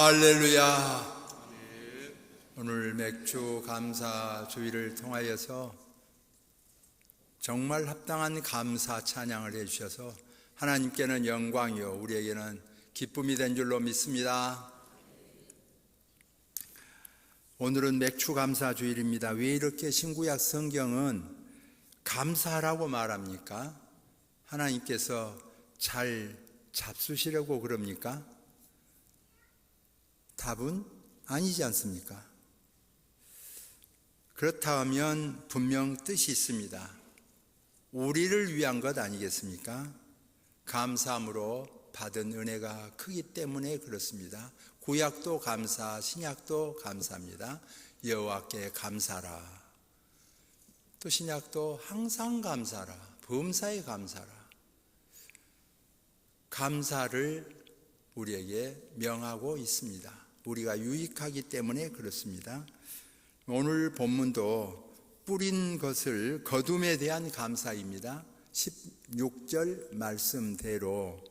할렐루야. 오늘 맥주 감사 주일을 통하여서 정말 합당한 감사 찬양을 해주셔서 하나님께는 영광이요 우리에게는 기쁨이 된 줄로 믿습니다. 오늘은 맥주 감사 주일입니다. 왜 이렇게 신구약 성경은 감사라고 말합니까? 하나님께서 잘 잡수시려고 그럽니까? 답은 아니지 않습니까? 그렇다면 분명 뜻이 있습니다. 우리를 위한 것 아니겠습니까? 감사함으로 받은 은혜가 크기 때문에 그렇습니다. 구약도 감사, 신약도 감사합니다. 여호와께 감사라. 또 신약도 항상 감사라. 범사에 감사라. 감사를 우리에게 명하고 있습니다. 우리가 유익하기 때문에 그렇습니다. 오늘 본문도 뿌린 것을 거둠에 대한 감사입니다. 16절 말씀대로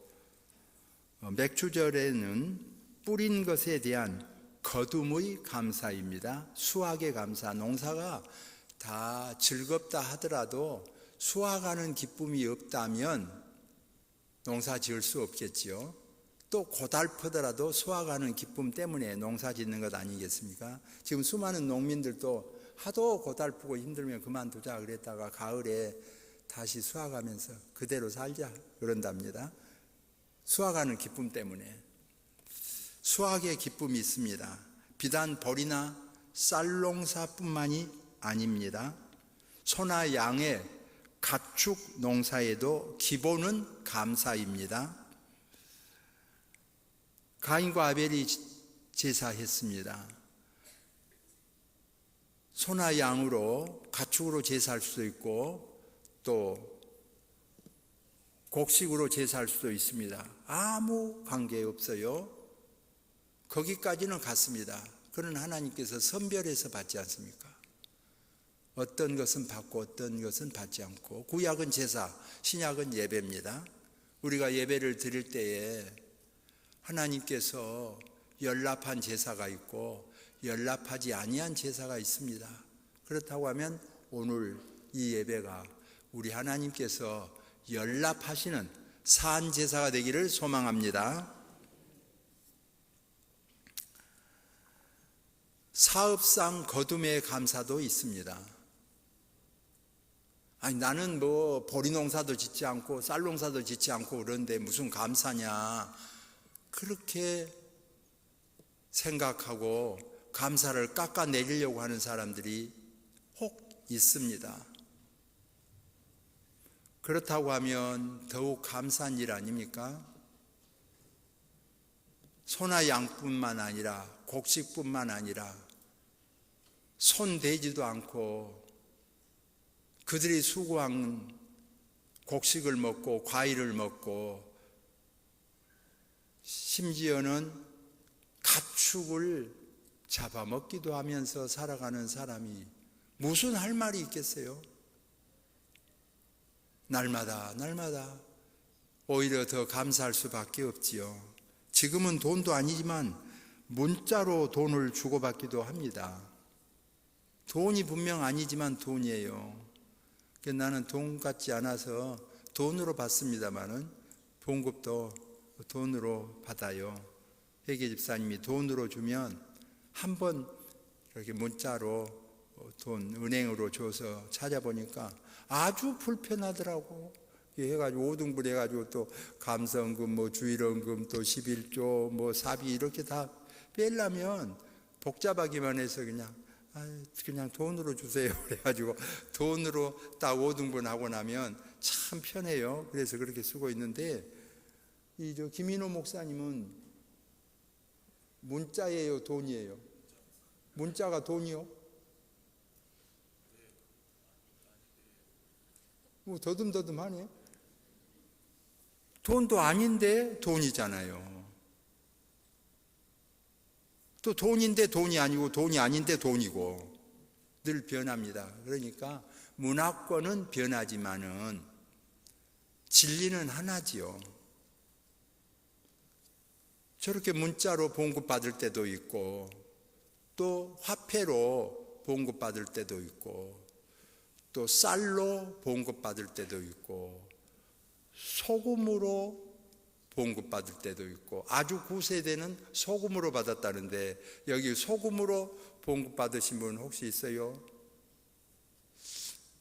맥주절에는 뿌린 것에 대한 거둠의 감사입니다. 수확의 감사. 농사가 다 즐겁다 하더라도 수확하는 기쁨이 없다면 농사 지을 수 없겠지요. 또 고달프더라도 수확하는 기쁨 때문에 농사 짓는 것 아니겠습니까? 지금 수많은 농민들도 하도 고달프고 힘들면 그만두자 그랬다가 가을에 다시 수확하면서 그대로 살자 그런답니다. 수확하는 기쁨 때문에. 수확의 기쁨이 있습니다. 비단 벌이나 쌀농사뿐만이 아닙니다. 소나 양의 가축 농사에도 기본은 감사입니다. 가인과 아벨이 제사했습니다. 소나 양으로 가축으로 제사할 수도 있고 또 곡식으로 제사할 수도 있습니다. 아무 관계 없어요. 거기까지는 같습니다. 그러나 하나님께서 선별해서 받지 않습니까? 어떤 것은 받고 어떤 것은 받지 않고. 구약은 제사, 신약은 예배입니다. 우리가 예배를 드릴 때에 하나님께서 연납한 제사가 있고 연납하지 아니한 제사가 있습니다. 그렇다고 하면 오늘 이 예배가 우리 하나님께서 연납하시는 산 제사가 되기를 소망합니다. 사업상 거둠의 감사도 있습니다. 아니 나는 뭐 보리농사도 짓지 않고 쌀농사도 짓지 않고 그런데 무슨 감사냐, 그렇게 생각하고 감사를 깎아내리려고 하는 사람들이 혹 있습니다. 그렇다고 하면 더욱 감사한 일 아닙니까? 소나 양뿐만 아니라 곡식뿐만 아니라 손대지도 않고 그들이 수고한 곡식을 먹고 과일을 먹고 심지어는 가축을 잡아먹기도 하면서 살아가는 사람이 무슨 할 말이 있겠어요? 날마다 오히려 더 감사할 수밖에 없지요. 지금은 돈도 아니지만 문자로 돈을 주고받기도 합니다. 돈이 분명 아니지만 돈이에요. 나는 돈 같지 않아서 돈으로 받습니다마는 봉급도 돈으로 받아요. 회계 집사님이 돈으로 주면 한번 이렇게 문자로 돈 은행으로 줘서 찾아보니까 아주 불편하더라고. 해가지고 5등분 해가지고 또 감사원금, 뭐 주일원금, 또 11조, 뭐 사비 이렇게 다 빼려면 복잡하기만 해서 그냥 돈으로 주세요. 그래가지고 돈으로 딱 5등분 하고 나면 참 편해요. 그래서 그렇게 쓰고 있는데 김인호 목사님은 문자예요, 돈이에요? 문자가 돈이요? 뭐 더듬더듬하네. 돈도 아닌데 돈이잖아요. 또 돈인데 돈이 아니고 돈이 아닌데 돈이고 늘 변합니다. 그러니까 문화권은 변하지만은 진리는 하나지요. 저렇게 문자로 봉급받을 때도 있고, 또 화폐로 봉급받을 때도 있고, 또 쌀로 봉급받을 때도 있고, 소금으로 봉급받을 때도 있고, 아주 구세대는 소금으로 받았다는데 여기 소금으로 봉급받으신 분 혹시 있어요?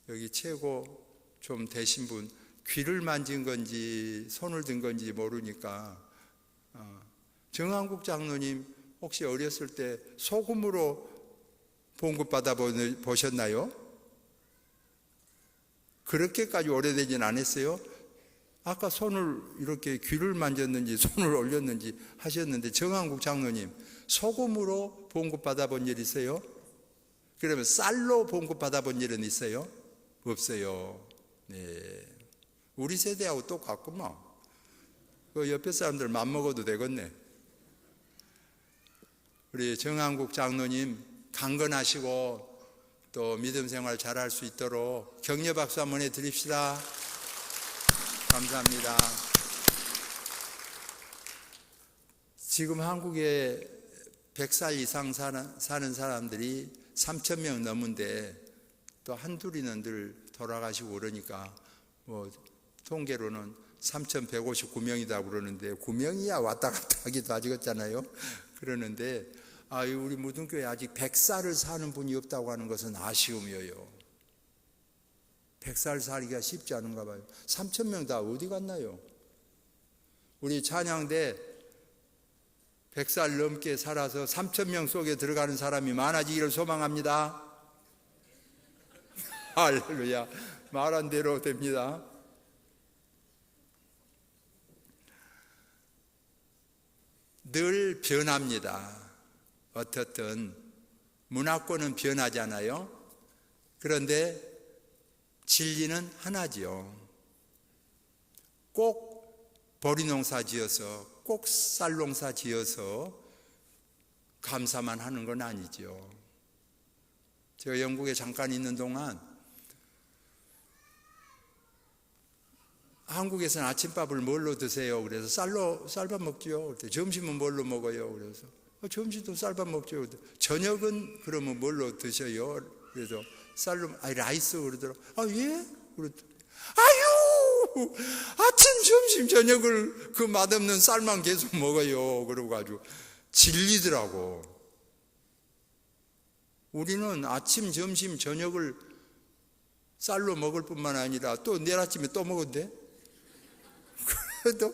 여기 최고 좀 되신 분, 귀를 만진 건지 손을 든 건지 모르니까 정한국 장로님 혹시 어렸을 때 소금으로 봉급받아 보셨나요? 그렇게까지 오래되진 않았어요? 아까 손을 이렇게 귀를 만졌는지 손을 올렸는지 하셨는데 정한국 장로님 소금으로 봉급받아 본 일 있어요? 그러면 쌀로 봉급받아 본 일은 있어요? 없어요. 네. 우리 세대하고 똑같구만. 그 옆에 사람들 맘먹어도 되겠네. 우리 정한국 장로님 강건하시고 또 믿음 생활 잘할 수 있도록 격려 박수 한번 해드립시다. 감사합니다. 지금 한국에 100살 이상 사는 사람들이 3,000명 넘은데 또 한둘이는 늘 돌아가시고 그러니까 뭐 통계로는 3,159명이다 그러는데 9명이야 왔다 갔다 하기도 하겠잖아요. 그러는데 우리 무등교회 아직 100살을 사는 분이 없다고 하는 것은 아쉬움이에요. 100살 살기가 쉽지 않은가 봐요. 3,000명 다 어디 갔나요? 우리 찬양대 100살 넘게 살아서 3,000명 속에 들어가는 사람이 많아지기를 소망합니다. 할렐루야. 말한 대로 됩니다. 늘 변합니다. 어떻든 문화권은 변하잖아요. 그런데 진리는 하나지요. 꼭 보리농사 지어서 꼭 쌀농사 지어서 감사만 하는 건 아니죠. 제가 영국에 잠깐 있는 동안 한국에서는 아침밥을 뭘로 드세요? 그래서 쌀밥 먹지요. 점심은 뭘로 먹어요? 그래서 점심도 쌀밥 먹죠. 저녁은 그러면 뭘로 드셔요? 그래서 쌀로 라이스 그러더라고. 예? 그러더라고. 아유, 아침, 점심, 저녁을 그 맛없는 쌀만 계속 먹어요. 그러고 가지고 질리더라고. 우리는 아침, 점심, 저녁을 쌀로 먹을 뿐만 아니라 또 내일 아침에 또 먹은대. 그래도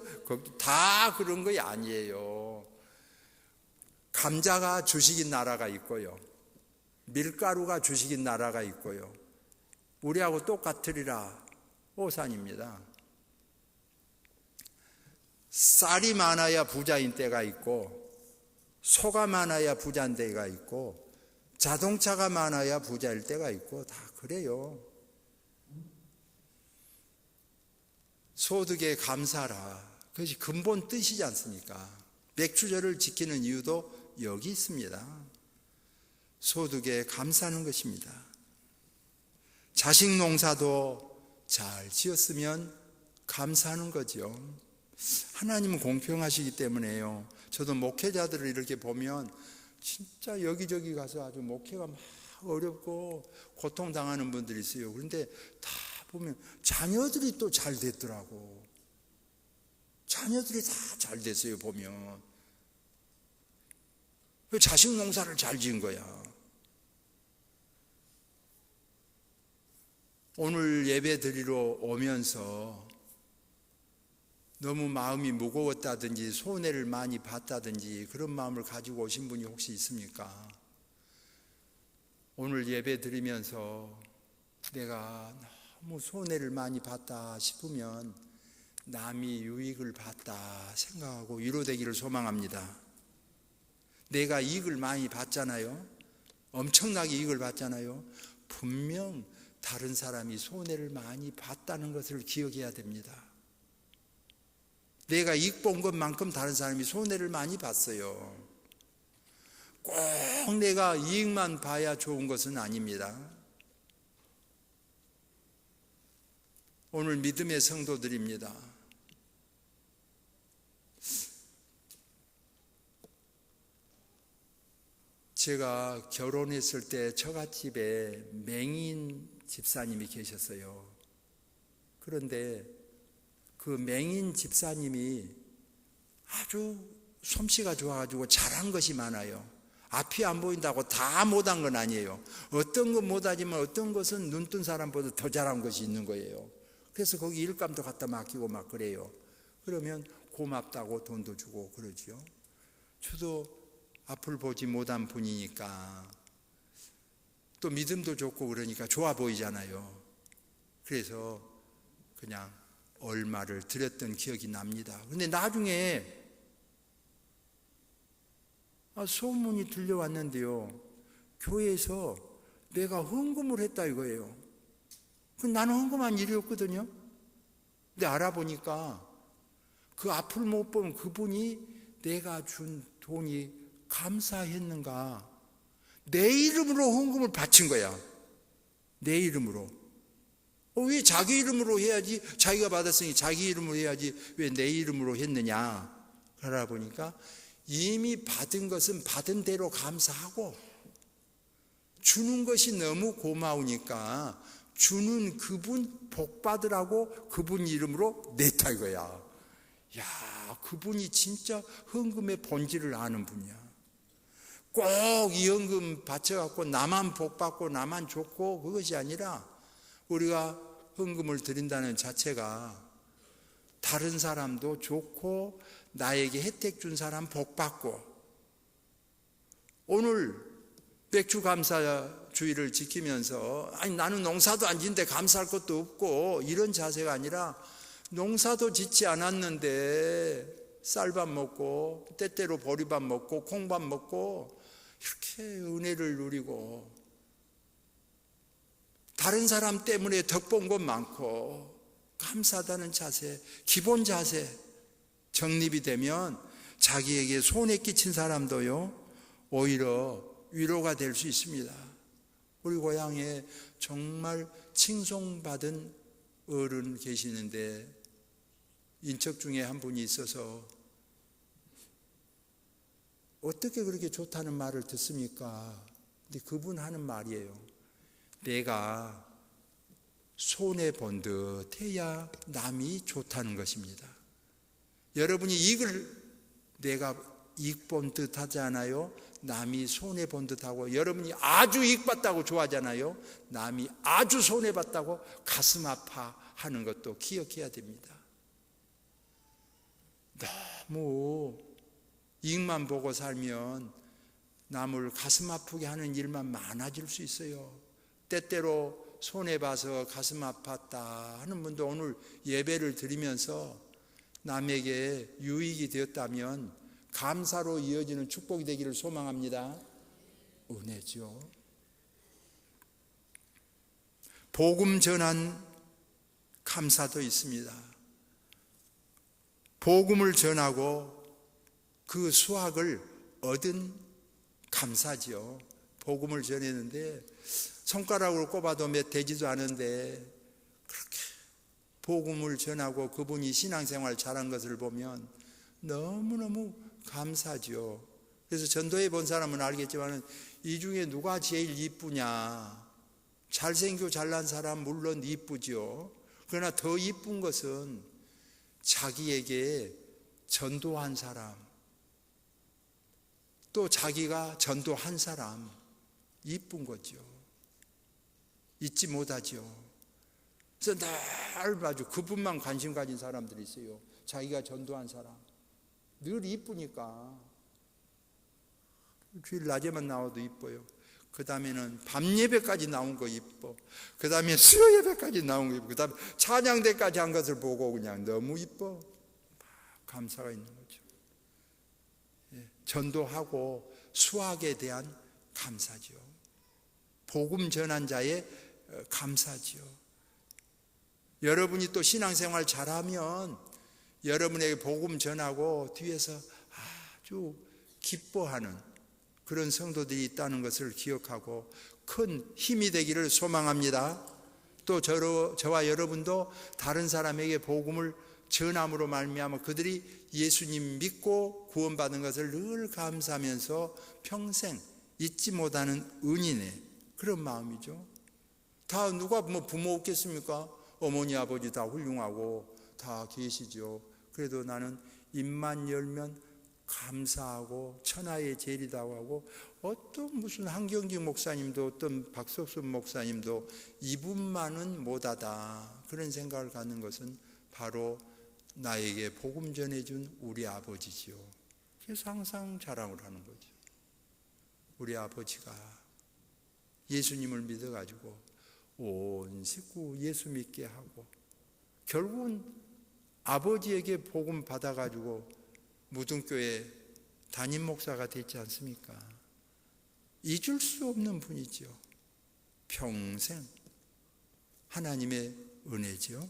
다 그런 거 아니에요. 감자가 주식인 나라가 있고요. 밀가루가 주식인 나라가 있고요. 우리하고 똑같으리라 오산입니다. 쌀이 많아야 부자인 때가 있고 소가 많아야 부자인 때가 있고 자동차가 많아야 부자일 때가 있고 다 그래요. 소득에 감사라. 그것이 근본 뜻이지 않습니까? 맥주절을 지키는 이유도 여기 있습니다. 소득에 감사하는 것입니다. 자식 농사도 잘 지었으면 감사하는 거죠. 하나님은 공평하시기 때문에요. 저도 목회자들을 이렇게 보면 진짜 여기저기 가서 아주 목회가 막 어렵고 고통당하는 분들이 있어요. 그런데 다 보면 자녀들이 또 잘 됐더라고. 자녀들이 다 잘 됐어요. 보면 왜 자식 농사를 잘 지은 거야. 오늘 예배 드리러 오면서 너무 마음이 무거웠다든지 손해를 많이 봤다든지 그런 마음을 가지고 오신 분이 혹시 있습니까? 오늘 예배 드리면서 내가 너무 손해를 많이 봤다 싶으면 남이 유익을 봤다 생각하고 위로되기를 소망합니다. 내가 이익을 많이 봤잖아요. 엄청나게 이익을 봤잖아요. 분명 다른 사람이 손해를 많이 봤다는 것을 기억해야 됩니다. 내가 이익 본 것만큼 다른 사람이 손해를 많이 봤어요. 꼭 내가 이익만 봐야 좋은 것은 아닙니다. 오늘 믿음의 성도들입니다. 제가 결혼했을 때 처갓집에 맹인 집사님이 계셨어요. 그런데 그 맹인 집사님이 아주 솜씨가 좋아가지고 잘한 것이 많아요. 앞이 안 보인다고 다 못한 건 아니에요. 어떤 건 못하지만 어떤 것은 눈뜬 사람보다 더 잘한 것이 있는 거예요. 그래서 거기 일감도 갖다 맡기고 막 그래요. 그러면 고맙다고 돈도 주고 그러지요. 저도 앞을 보지 못한 분이니까 또 믿음도 좋고 그러니까 좋아 보이잖아요. 그래서 그냥 얼마를 드렸던 기억이 납니다. 근데 나중에 소문이 들려왔는데요, 교회에서 내가 헌금을 했다 이거예요. 나는 헌금한 일이 없거든요. 근데 알아보니까 그 앞을 못 본 그분이 내가 준 돈이 감사했는가, 내 이름으로 헌금을 바친 거야. 내 이름으로. 왜 자기 이름으로 해야지, 자기가 받았으니 자기 이름으로 해야지 왜 내 이름으로 했느냐. 알아보니까 이미 받은 것은 받은 대로 감사하고 주는 것이 너무 고마우니까 주는 그분 복 받으라고 그분 이름으로 냈다 이거야. 야, 그분이 진짜 헌금의 본질을 아는 분이야. 꼭 이 헌금 바쳐갖고 나만 복 받고 나만 좋고 그것이 아니라 우리가 헌금을 드린다는 자체가 다른 사람도 좋고 나에게 혜택 준 사람 복 받고, 오늘 맥주 감사주의를 지키면서 아니 나는 농사도 안 짓는데 감사할 것도 없고 이런 자세가 아니라 농사도 짓지 않았는데 쌀밥 먹고 때때로 보리밥 먹고 콩밥 먹고 이렇게 은혜를 누리고 다른 사람 때문에 덕본 것 많고 감사하다는 자세, 기본 자세 정립이 되면 자기에게 손해 끼친 사람도요 오히려 위로가 될 수 있습니다. 우리 고향에 정말 칭송받은 어른 계시는데 인척 중에 한 분이 있어서 어떻게 그렇게 좋다는 말을 듣습니까? 근데 그분 하는 말이에요. 내가 손해본 듯 해야 남이 좋다는 것입니다. 여러분이 이익을 내가 이익 본 듯 하지 않아요? 남이 손해본 듯하고, 여러분이 아주 이익 봤다고 좋아하잖아요. 남이 아주 손해봤다고 가슴 아파하는 것도 기억해야 됩니다. 너무 이익만 보고 살면 남을 가슴 아프게 하는 일만 많아질 수 있어요. 때때로 손해봐서 가슴 아팠다 하는 분도 오늘 예배를 드리면서 남에게 유익이 되었다면 감사로 이어지는 축복이 되기를 소망합니다. 은혜죠. 복음 전한 감사도 있습니다. 복음을 전하고 그 수확을 얻은 감사지요. 복음을 전했는데 손가락으로 꼽아도 몇 되지도 않은데 그렇게 복음을 전하고 그분이 신앙생활 잘한 것을 보면 너무너무 감사죠. 그래서 전도해 본 사람은 알겠지만 이 중에 누가 제일 이쁘냐, 잘생기고 잘난 사람 물론 이쁘죠. 그러나 더 이쁜 것은 자기에게 전도한 사람, 또 자기가 전도한 사람, 이쁜 거죠. 잊지 못하죠. 그래서 늘 봐도 그분만 관심 가진 사람들이 있어요. 자기가 전도한 사람 늘 이쁘니까 주일 낮에만 나와도 이뻐요. 그 다음에는 밤 예배까지 나온 거 이뻐. 그 다음에 수요 예배까지 나온 거 이뻐. 그 다음에 찬양대까지 한 것을 보고 그냥 너무 이뻐. 감사가 있는 거죠. 전도하고 수학에 대한 감사죠. 복음 전한 자의 감사죠. 여러분이 또 신앙생활 잘하면 여러분에게 복음 전하고 뒤에서 아주 기뻐하는 그런 성도들이 있다는 것을 기억하고 큰 힘이 되기를 소망합니다. 또 저와 여러분도 다른 사람에게 복음을 전함으로 말미암아 그들이 예수님 믿고 구원받은 것을 늘 감사하면서 평생 잊지 못하는 은인의 그런 마음이죠. 다 누가 뭐 부모 없겠습니까? 어머니 아버지 다 훌륭하고 다 계시죠. 그래도 나는 입만 열면 감사하고 천하의 제일이라고 하고, 어떤 무슨 한경직 목사님도 어떤 박석순 목사님도 이분만은 못하다 그런 생각을 갖는 것은 바로 나에게 복음 전해준 우리 아버지지요. 그래서 항상 자랑을 하는 거죠. 우리 아버지가 예수님을 믿어가지고 온 식구 예수 믿게 하고, 결국은 아버지에게 복음 받아가지고 무등교회 담임 목사가 됐지 않습니까? 잊을 수 없는 분이죠. 평생 하나님의 은혜죠.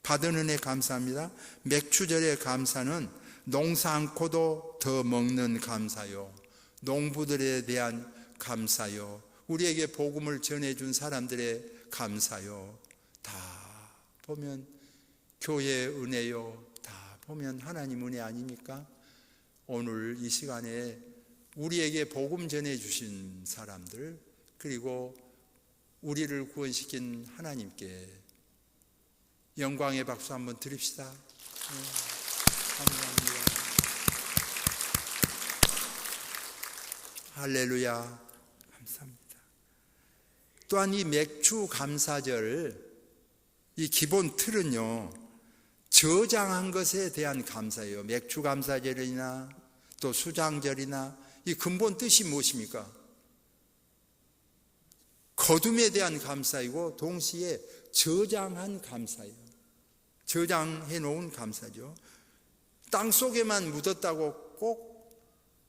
받은 은혜 감사합니다. 맥추절의 감사는 농사 않고도 더 먹는 감사요, 농부들에 대한 감사요, 우리에게 복음을 전해준 사람들의 감사요, 다 보면 교회의 은혜요, 다 보면 하나님 은혜 아닙니까? 오늘 이 시간에 우리에게 복음 전해주신 사람들, 그리고 우리를 구원시킨 하나님께 영광의 박수 한번 드립시다. 감사합니다. 할렐루야. 감사합니다. 또한 이 맥주 감사절, 이 기본 틀은요, 저장한 것에 대한 감사예요. 맥주 감사절이나 또 수장절이나 이 근본 뜻이 무엇입니까? 거둠에 대한 감사이고 동시에 저장한 감사예요. 저장해 놓은 감사죠. 땅 속에만 묻었다고 꼭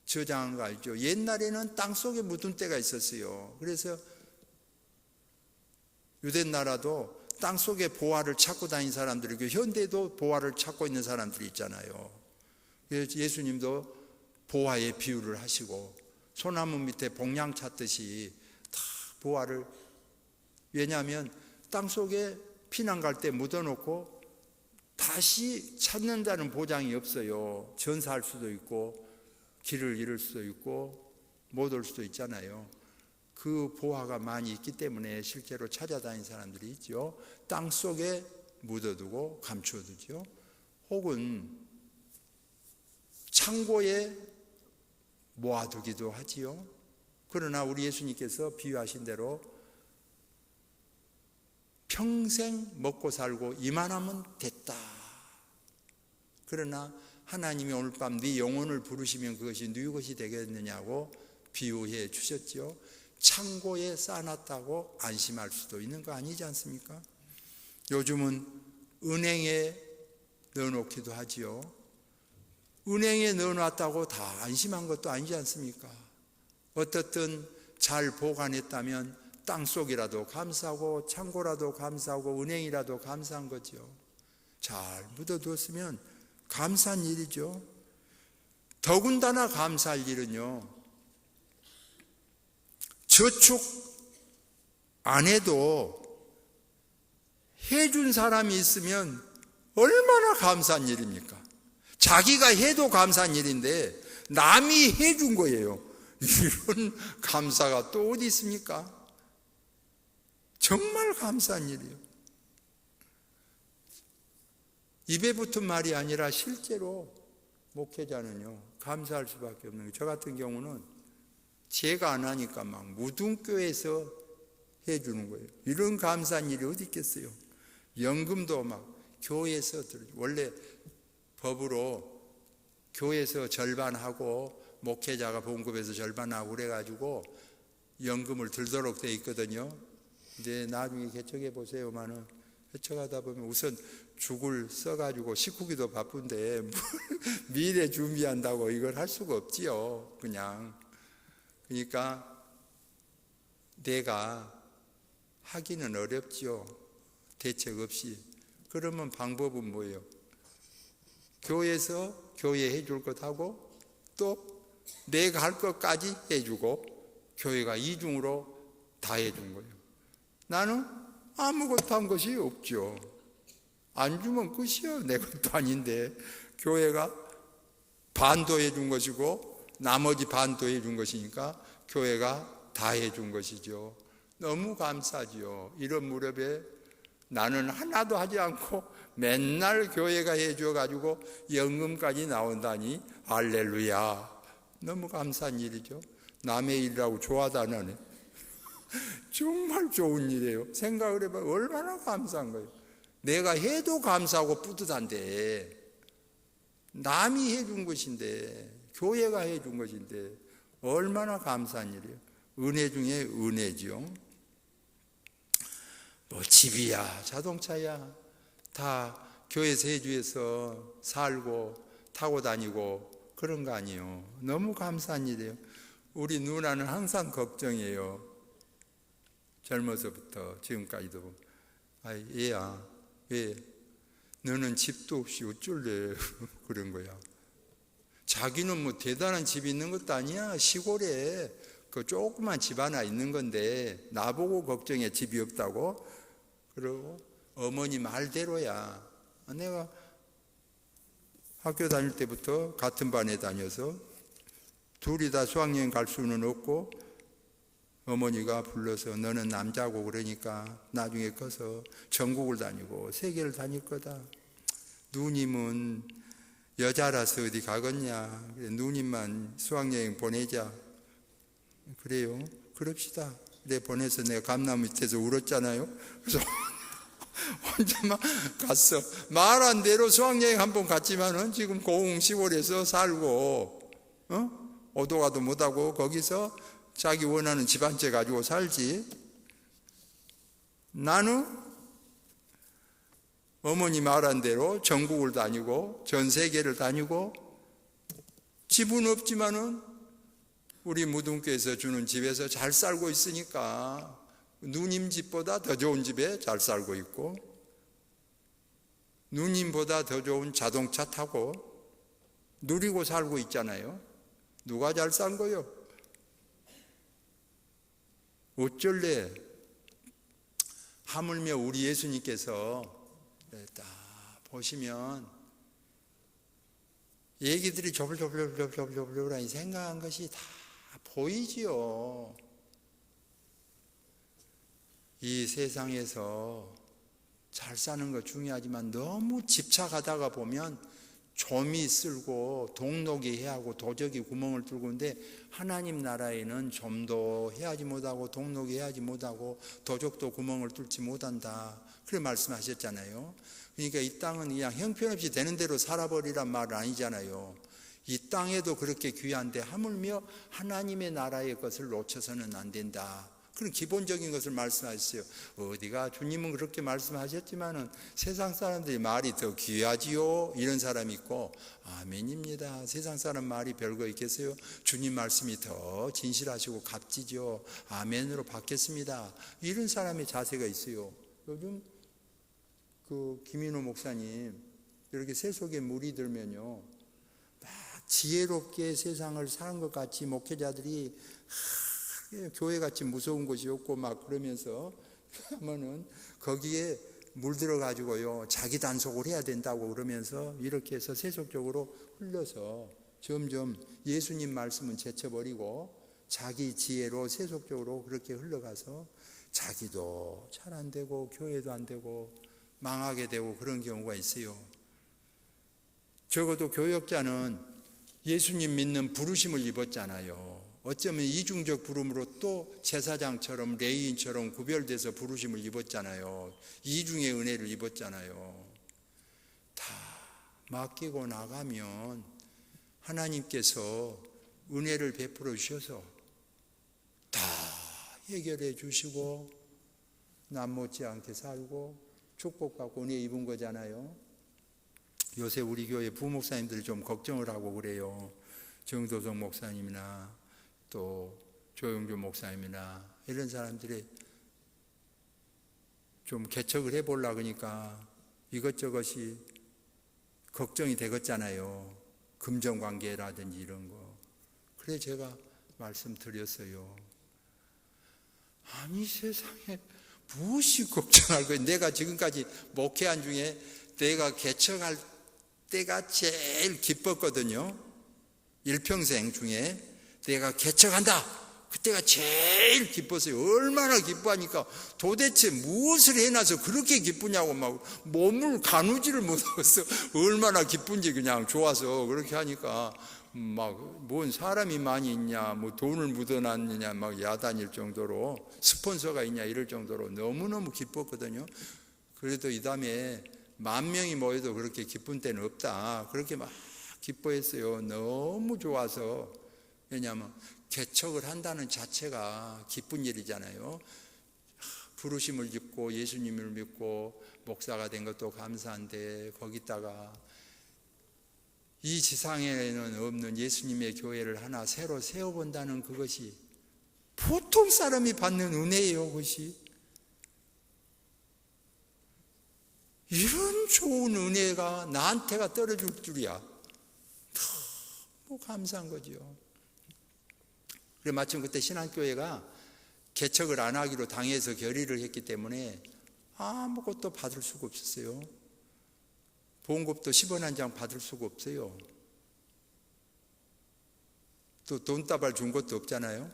저장한 거 알죠? 옛날에는 땅 속에 묻은 때가 있었어요. 그래서 유대 나라도 땅 속에 보화를 찾고 다니는 사람들이 있고, 현대도 보화를 찾고 있는 사람들이 있잖아요. 그래서 예수님도 보화의 비유를 하시고 소나무 밑에 복량 찾듯이 다 보화를, 왜냐하면 땅 속에 피난 갈 때 묻어놓고 다시 찾는다는 보장이 없어요. 전사할 수도 있고 길을 잃을 수도 있고 못 올 수도 있잖아요. 그 보화가 많이 있기 때문에 실제로 찾아다니는 사람들이 있죠. 땅 속에 묻어두고 감춰두죠. 혹은 창고에 모아두기도 하지요. 그러나 우리 예수님께서 비유하신 대로 평생 먹고 살고 이만하면 됐다. 그러나 하나님이 오늘 밤 네 영혼을 부르시면 그것이 네 것이 되겠느냐고 비유해 주셨죠. 창고에 쌓아놨다고 안심할 수도 있는 거 아니지 않습니까? 요즘은 은행에 넣어놓기도 하지요. 은행에 넣어놨다고 다 안심한 것도 아니지 않습니까? 어떻든 잘 보관했다면 땅속이라도 감사하고 창고라도 감사하고 은행이라도 감사한 거죠. 잘 묻어두었으면 감사한 일이죠. 더군다나 감사할 일은요, 저축 안 해도 해준 사람이 있으면 얼마나 감사한 일입니까? 자기가 해도 감사한 일인데 남이 해준 거예요. 이런 감사가 또 어디 있습니까? 정말 감사한 일이에요. 입에 붙은 말이 아니라 실제로 목회자는요, 감사할 수밖에 없는 거예요. 저 같은 경우는 제가 안 하니까 막 무등교에서 해주는 거예요. 이런 감사한 일이 어디 있겠어요? 연금도 막 교회에서 원래 법으로 교회에서 절반하고 목회자가 봉급에서 절반하고 그래가지고 연금을 들도록 돼 있거든요. 근데 나중에 개척해 보세요만은, 개척하다 보면 우선 죽을 써가지고 식후기도 바쁜데 미래 준비한다고 이걸 할 수가 없지요. 그러니까 내가 하기는 어렵지요. 대책 없이. 그러면 방법은 뭐예요? 교회에서 교회 해줄 것 하고 또 내가 할 것까지 해주고 교회가 이중으로 다 해준 거예요. 나는 아무것도 한 것이 없죠. 안 주면 끝이요. 내 것도 아닌데 교회가 반도 해준 것이고 나머지 반도 해준 것이니까 교회가 다 해준 것이죠. 너무 감사지요. 이런 무렵에 나는 하나도 하지 않고 맨날 교회가 해줘가지고 연금까지 나온다니 할렐루야. 너무 감사한 일이죠. 남의 일이라고 좋아하다는 정말 좋은 일이에요. 생각을 해봐요. 얼마나 감사한 거예요. 내가 해도 감사하고 뿌듯한데, 남이 해준 것인데, 교회가 해준 것인데 얼마나 감사한 일이에요. 은혜 중에 은혜죠. 뭐 집이야 자동차야 다 교회에서 해주해서 살고 타고 다니고 그런 거 아니에요. 너무 감사한 일이에요. 우리 누나는 항상 걱정이에요. 젊어서부터 지금까지도. 아, 얘야 왜 너는 집도 없이 어쩔래 그런 거야. 자기는 뭐 대단한 집이 있는 것도 아니야. 시골에 그 조그만 집 하나 있는 건데 나보고 걱정해 집이 없다고. 그리고 어머니 말대로야. 내가 학교 다닐 때부터 같은 반에 다녀서 둘이 다 수학여행 갈 수는 없고 어머니가 불러서 너는 남자고 그러니까 나중에 커서 전국을 다니고 세계를 다닐 거다. 누님은 여자라서 어디 가겠냐. 누님만 수학여행 보내자. 그래요. 그럽시다. 그래 보내서 내가 감나무 밑에서 울었잖아요. 그래서 혼자만 갔어. 말한 대로 수학여행 한번 갔지만은 지금 고흥 시골에서 살고 오도 가도 못하고 거기서 자기 원하는 집 한 채 가지고 살지. 나는 어머니 말한 대로 전국을 다니고 전 세계를 다니고 집은 없지만은 우리 무등교에서 주는 집에서 잘 살고 있으니까 누님 집보다 더 좋은 집에 잘 살고 있고 누님보다 더 좋은 자동차 타고 누리고 살고 있잖아요. 누가 잘 산 거요? 어쩔래? 하물며 우리 예수님께서 딱 보시면 얘기들이 조불조불조불조불조불 생각한 것이 다 보이지요. 이 세상에서 잘 사는 거 중요하지만 너무 집착하다가 보면 좀이 쓸고 동록이 해하고 도적이 구멍을 뚫고 있는데 하나님 나라에는 좀도 해하지 못하고 동록이 해하지 못하고 도적도 구멍을 뚫지 못한다. 그래 말씀하셨잖아요. 그러니까 이 땅은 그냥 형편없이 되는 대로 살아버리란 말은 아니잖아요. 이 땅에도 그렇게 귀한데 하물며 하나님의 나라의 것을 놓쳐서는 안 된다. 그런 기본적인 것을 말씀하셨어요. 어디가 주님은 그렇게 말씀하셨지만은 세상 사람들이 말이 더 귀하지요. 이런 사람이 있고 아멘입니다. 세상 사람 말이 별거 있겠어요. 주님 말씀이 더 진실하시고 값지죠. 아멘으로 받겠습니다. 이런 사람의 자세가 있어요. 요즘 그 김인호 목사님 이렇게 세속에 물이 들면요 막 지혜롭게 세상을 사는 것 같이 목회자들이 교회같이 무서운 곳이 없고 막 그러면서 하면은 거기에 물들어 가지고요 자기 단속을 해야 된다고 그러면서 이렇게 해서 세속적으로 흘러서 점점 예수님 말씀은 제쳐버리고 자기 지혜로 세속적으로 그렇게 흘러가서 자기도 잘 안 되고 교회도 안 되고 망하게 되고 그런 경우가 있어요. 적어도 교역자는 예수님 믿는 부르심을 입었잖아요. 어쩌면 이중적 부름으로 또 제사장처럼 레위인처럼 구별돼서 부르심을 입었잖아요. 이중의 은혜를 입었잖아요. 다 맡기고 나가면 하나님께서 은혜를 베풀어 주셔서 다 해결해 주시고 남 못지않게 살고 축복받고 은혜 입은 거잖아요. 요새 우리 교회 부목사님들이 좀 걱정을 하고 그래요. 정도성 목사님이나 또 조영주 목사님이나 이런 사람들이 좀 개척을 해보려고 하니까 이것저것이 걱정이 되겠잖아요. 금전관계라든지 이런 거. 그래 제가 말씀드렸어요. 아니 세상에 무엇이 걱정할 거예요. 내가 지금까지 목회한 중에 내가 개척할 때가 제일 기뻤거든요. 일평생 중에 내가 개척한다 그때가 제일 기뻤어요. 얼마나 기뻐하니까 도대체 무엇을 해놔서 그렇게 기쁘냐고 막 몸을 가누지를 못하겠어. 얼마나 기쁜지 그냥 좋아서 그렇게 하니까 막 뭔 사람이 많이 있냐, 뭐 돈을 묻어놨느냐 막 야단일 정도로, 스폰서가 있냐 이럴 정도로 너무너무 기뻤거든요. 그래도 이 다음에 10,000명이 모여도 그렇게 기쁜 때는 없다. 그렇게 막 기뻐했어요. 너무 좋아서. 왜냐하면 개척을 한다는 자체가 기쁜 일이잖아요. 부르심을 입고 예수님을 믿고 목사가 된 것도 감사한데, 거기다가 이 지상에는 없는 예수님의 교회를 하나 새로 세워본다는 그것이 보통 사람이 받는 은혜예요. 그것이 이런 좋은 은혜가 나한테가 떨어질 줄이야. 너무 감사한 거죠. 그래 마침 그때 신앙교회가 개척을 안 하기로 당해서 결의를 했기 때문에 아무것도 받을 수가 없었어요. 보험금도 10원 한 장 받을 수가 없어요. 또 돈다발 준 것도 없잖아요.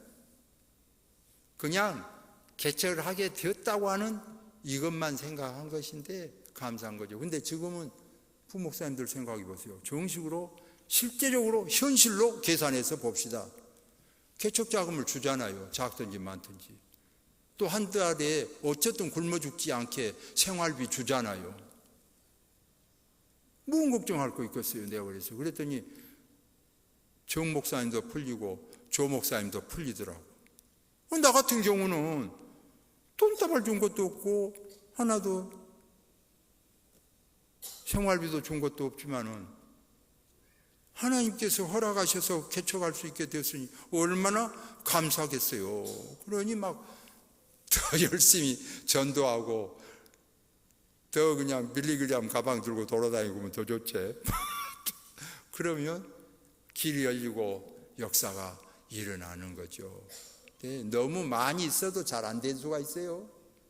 그냥 개척을 하게 되었다고 하는 이것만 생각한 것인데 감사한 거죠. 근데 지금은 부목사님들 생각해 보세요. 정식으로 실제적으로 현실로 계산해서 봅시다. 개척 자금을 주잖아요. 작든지 많든지. 또 한 달에 어쨌든 굶어 죽지 않게 생활비 주잖아요. 무슨 걱정할 거 있겠어요. 내가 그랬더니 정 목사님도 풀리고 조 목사님도 풀리더라고. 나 같은 경우는 돈다발 준 것도 없고 하나도 생활비도 준 것도 없지만은 하나님께서 허락하셔서 개척할 수 있게 되었으니 얼마나 감사하겠어요. 그러니 막 더 열심히 전도하고 더 그냥 밀리그램 가방 들고 돌아다니면 더 좋지. 그러면 길이 열리고 역사가 일어나는 거죠. 너무 많이 있어도 잘 안 된 수가 있어요.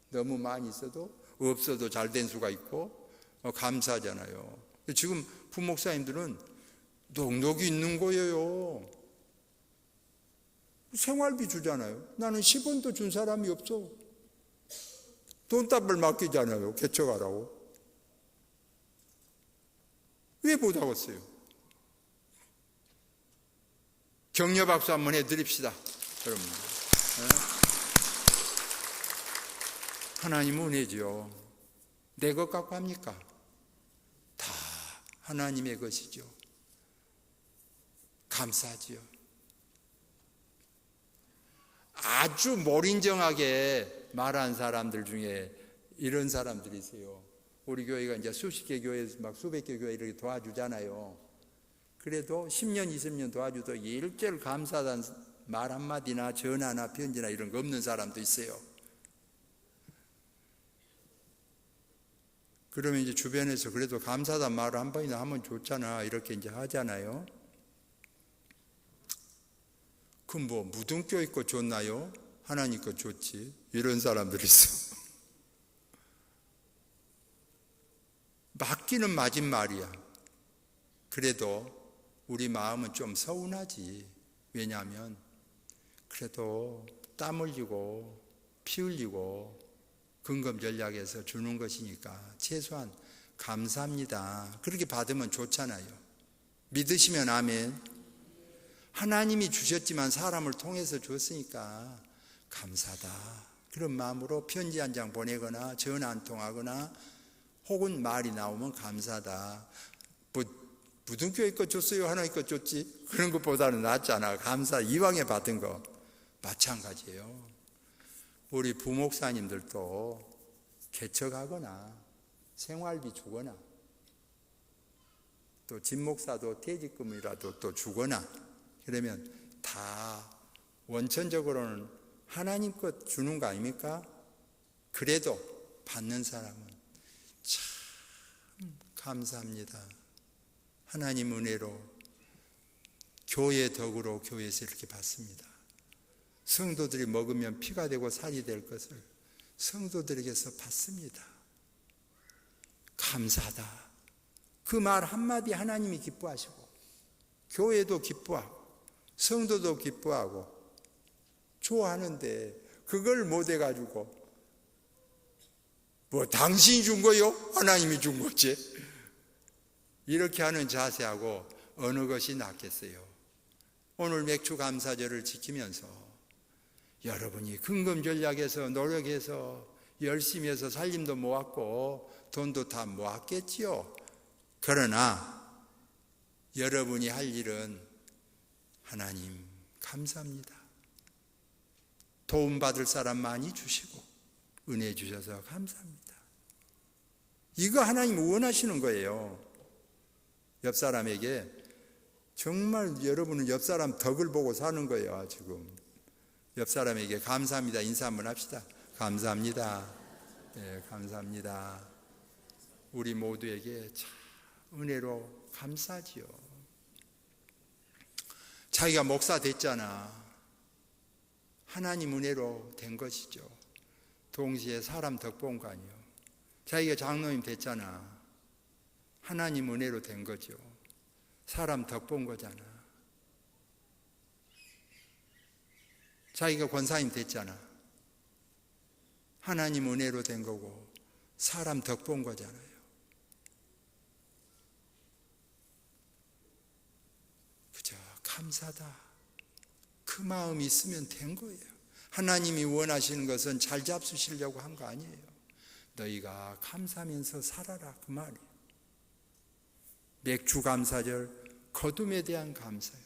너무 많이 있어도 없어도 잘 된 수가 있고 감사하잖아요. 지금 부목사님들은 넉넉히 있는 거예요. 생활비 주잖아요. 나는 10원도 준 사람이 없어. 돈답을 맡기잖아요. 개척하라고. 왜 못하겠어요? 격려 박수 한번 해드립시다. 여러분. 하나님은 은혜죠. 내 것 갖고 합니까? 다 하나님의 것이죠. 감사하지요. 아주 몰인정하게 말하는 사람들 중에 이런 사람들이 있어요. 우리 교회가 이제 수십 개 교회, 막 수백 개 교회 이렇게 도와주잖아요. 그래도 10년, 20년 도와줘도 일절 감사하다는 말 한마디나 전화나 편지나 이런 거 없는 사람도 있어요. 그러면 이제 주변에서 그래도 감사하다는 말을 한 번이나 하면 좋잖아. 이렇게 이제 하잖아요. 그럼 뭐 무등교 있고 좋나요? 하나님 거 좋지. 이런 사람들이 있어. 맞기는 맞은 말이야. 그래도 우리 마음은 좀 서운하지. 왜냐하면 그래도 땀 흘리고 피 흘리고 근검 전략해서 주는 것이니까 최소한 감사합니다. 그렇게 받으면 좋잖아요. 믿으시면 아멘. 하나님이 주셨지만 사람을 통해서 줬으니까 감사하다. 그런 마음으로 편지 한 장 보내거나 전화 한 통 하거나 혹은 말이 나오면 감사하다. 뭐 무등교회 것 줬어요? 하나님 것 줬지? 그런 것보다는 낫잖아. 감사, 이왕에 받은 거. 마찬가지예요. 우리 부목사님들도 개척하거나 생활비 주거나 또 집목사도 퇴직금이라도 또 주거나 그러면 다 원천적으로는 하나님 것 주는 거 아닙니까? 그래도 받는 사람은 참 감사합니다. 하나님 은혜로 교회 덕으로 교회에서 이렇게 받습니다. 성도들이 먹으면 피가 되고 살이 될 것을 성도들에게서 받습니다. 감사하다. 그 말 한마디 하나님이 기뻐하시고 교회도 기뻐하고 성도도 기뻐하고 좋아하는데 그걸 못 해가지고 뭐 당신이 준 거요? 하나님이 준 거지. 이렇게 하는 자세하고 어느 것이 낫겠어요? 오늘 맥주 감사절을 지키면서 여러분이 근검전략해서 노력해서 열심히 해서 살림도 모았고 돈도 다 모았겠지요. 그러나 여러분이 할 일은 하나님 감사합니다. 도움받을 사람 많이 주시고 은혜 주셔서 감사합니다. 이거 하나님 원하시는 거예요. 옆 사람에게 정말 여러분은 옆 사람 덕을 보고 사는 거예요. 지금 옆 사람에게 감사합니다 인사 한번 합시다. 감사합니다. 네, 감사합니다. 우리 모두에게 참 은혜로 감사지요. 자기가 목사 됐잖아. 하나님 은혜로 된 것이죠. 동시에 사람 덕 본 거 아니에요. 자기가 장로님 됐잖아. 하나님 은혜로 된 거죠. 사람 덕 본 거잖아. 자기가 권사님 됐잖아. 하나님 은혜로 된 거고 사람 덕 본 거잖아요. 그저 감사다. 그 마음이 있으면 된 거예요. 하나님이 원하시는 것은 잘 잡수시려고 한 거 아니에요. 너희가 감사하면서 살아라 그 말이에요. 맥주 감사절, 거둠에 대한 감사요.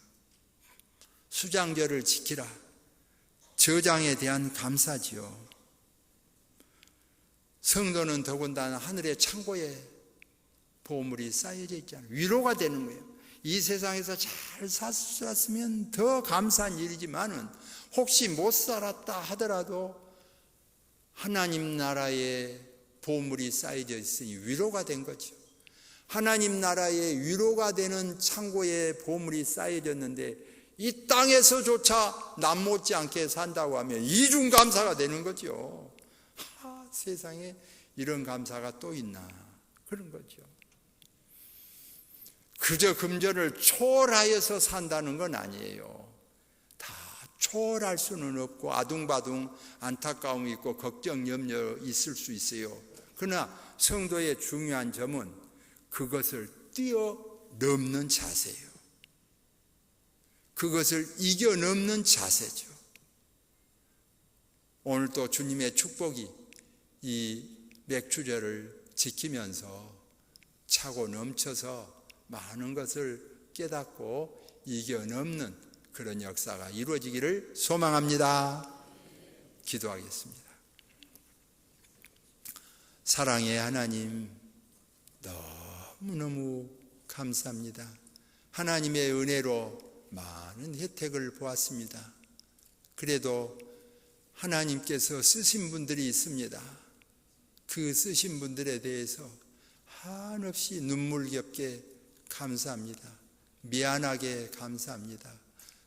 수장절을 지키라. 저장에 대한 감사지요. 성도는 더군다나 하늘의 창고에 보물이 쌓여져 있잖아요. 위로가 되는 거예요. 이 세상에서 잘 살았으면 더 감사한 일이지만은 혹시 못 살았다 하더라도 하나님 나라에 보물이 쌓여져 있으니 위로가 된 거죠. 하나님 나라에 위로가 되는 창고에 보물이 쌓여졌는데 이 땅에서조차 남 못지않게 산다고 하면 이중 감사가 되는 거죠. 세상에 이런 감사가 또 있나 그런 거죠. 그저 금전을 초월하여서 산다는 건 아니에요. 다 초월할 수는 없고 아둥바둥 안타까움이 있고 걱정 염려 있을 수 있어요. 그러나 성도의 중요한 점은 그것을 뛰어넘는 자세예요. 그것을 이겨넘는 자세죠. 오늘 또 주님의 축복이 이 맥주절을 지키면서 차고 넘쳐서 많은 것을 깨닫고 이겨넘는 그런 역사가 이루어지기를 소망합니다. 기도하겠습니다. 사랑의 하나님, 너무너무 감사합니다. 하나님의 은혜로 많은 혜택을 보았습니다. 그래도 하나님께서 쓰신 분들이 있습니다. 그 쓰신 분들에 대해서 한없이 눈물겹게 감사합니다. 미안하게 감사합니다.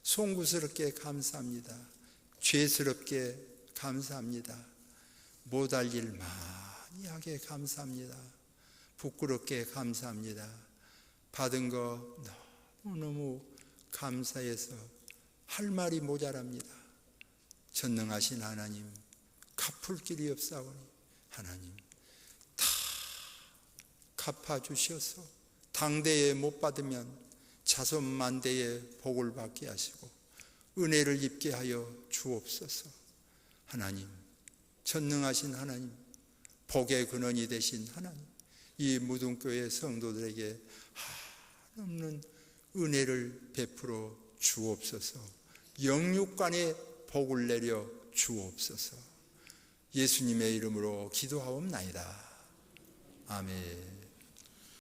송구스럽게 감사합니다. 죄스럽게 감사합니다. 못할 일 많이 하게 감사합니다. 부끄럽게 감사합니다. 받은 거 너무너무 감사해서 할 말이 모자랍니다. 전능하신 하나님, 갚을 길이 없사오니 하나님 다 갚아주셔서 당대에 못 받으면 자손만대에 복을 받게 하시고 은혜를 입게 하여 주옵소서. 하나님, 전능하신 하나님, 복의 근원이 되신 하나님, 이 무등교회 성도들에게 한없는 은혜를 베풀어 주옵소서. 영육간에 복을 내려 주옵소서. 예수님의 이름으로 기도하옵나이다. 아멘.